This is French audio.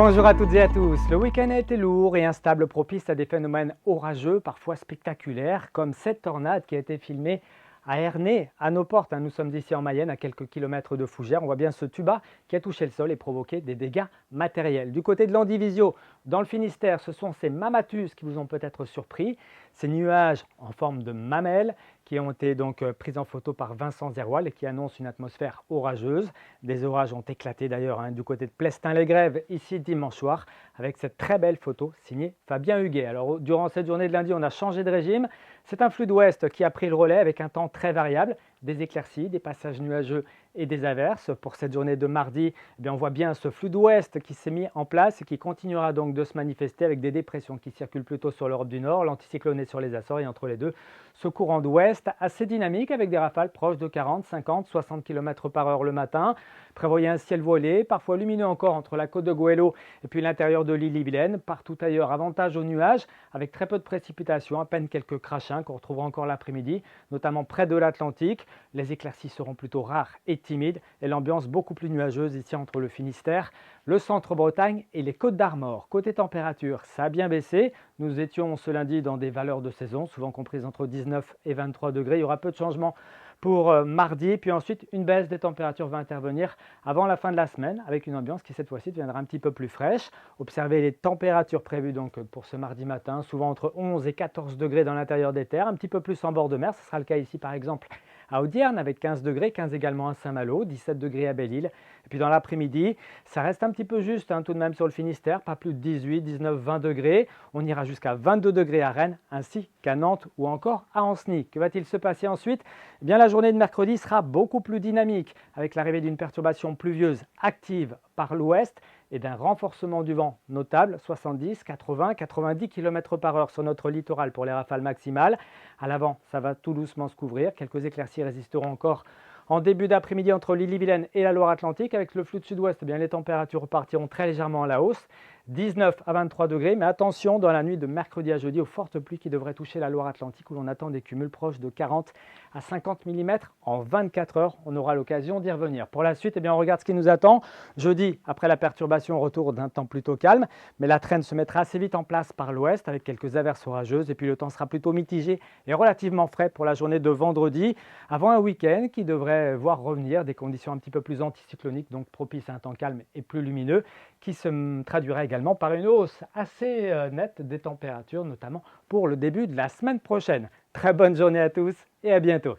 Bonjour à toutes et à tous. Le week-end a été lourd et instable, propice à des phénomènes orageux, parfois spectaculaires, comme cette tornade qui a été filmée à Ernée, à nos portes. Nous sommes ici en Mayenne, à quelques kilomètres de Fougères. On voit bien ce tuba qui a touché le sol et provoqué des dégâts matériels. Du côté de l'Andivisio, dans le Finistère, ce sont ces mamatus qui vous ont peut-être surpris. Ces nuages en forme de mamelles qui ont été donc pris en photo par Vincent Zerwal et qui annoncent une atmosphère orageuse. Des orages ont éclaté d'ailleurs du côté de Plestin-les-Grèves, ici dimanche soir, avec cette très belle photo signée Fabien Huguet. Alors, durant cette journée de lundi, on a changé de régime. C'est un flux d'ouest qui a pris le relais avec un temps très variable, des éclaircies, des passages nuageux et des averses. Pour cette journée de mardi, on voit bien ce flux d'ouest qui s'est mis en place et qui continuera donc de se manifester avec des dépressions qui circulent plutôt sur l'Europe du Nord, l'anticyclone est sur les Açores et entre les deux, ce courant d'ouest assez dynamique avec des rafales proches de 40, 50, 60 km par heure le matin. Prévoyez un ciel voilé, parfois lumineux encore entre la côte de Goëlo et puis l'intérieur de l'île-et-Vilaine. Partout ailleurs, avantage aux nuages avec très peu de précipitations, à peine quelques crachins qu'on retrouvera encore l'après-midi, notamment près de l'Atlantique. Les éclaircies seront plutôt rares et timides et l'ambiance beaucoup plus nuageuse ici entre le Finistère, le centre-Bretagne et les Côtes d'Armor. Côté température, ça a bien baissé. Nous étions ce lundi dans des valeurs de saison, souvent comprises entre 19 et 23 degrés. Il y aura peu de changements pour mardi, puis ensuite une baisse des températures va intervenir avant la fin de la semaine avec une ambiance qui cette fois-ci deviendra un petit peu plus fraîche. Observez les températures prévues donc pour ce mardi matin, souvent entre 11 et 14 degrés dans l'intérieur des terres, un petit peu plus en bord de mer. Ce sera le cas ici par exemple à Audierne avec 15 degrés, 15 également à Saint-Malo, 17 degrés à Belle-Île. Et puis dans l'après-midi, ça reste un petit peu juste tout de même sur le Finistère, pas plus de 18, 19, 20 degrés. On ira jusqu'à 22 degrés à Rennes ainsi qu'à Nantes ou encore à Ancenis. Que va-t-il se passer ensuite? La journée de mercredi sera beaucoup plus dynamique avec l'arrivée d'une perturbation pluvieuse active par l'ouest et d'un renforcement du vent notable, 70, 80, 90 km par heure sur notre littoral pour les rafales maximales. À l'avant, ça va tout doucement se couvrir. Quelques éclaircies résisteront encore en début d'après-midi entre l'Ille-et-Vilaine et la Loire-Atlantique. Avec le flux de sud-ouest, les températures repartiront très légèrement à la hausse. 19 à 23 degrés, mais attention dans la nuit de mercredi à jeudi aux fortes pluies qui devraient toucher la Loire-Atlantique où l'on attend des cumuls proches de 40 à 50 mm en 24 heures. On aura l'occasion d'y revenir. Pour la suite, on regarde ce qui nous attend. Jeudi, après la perturbation, retour d'un temps plutôt calme, mais la traîne se mettra assez vite en place par l'ouest avec quelques averses orageuses et puis le temps sera plutôt mitigé et relativement frais pour la journée de vendredi avant un week-end qui devrait voir revenir des conditions un petit peu plus anticycloniques, donc propices à un temps calme et plus lumineux, qui se traduira également par une hausse assez nette des températures, notamment pour le début de la semaine prochaine. Très bonne journée à tous et à bientôt.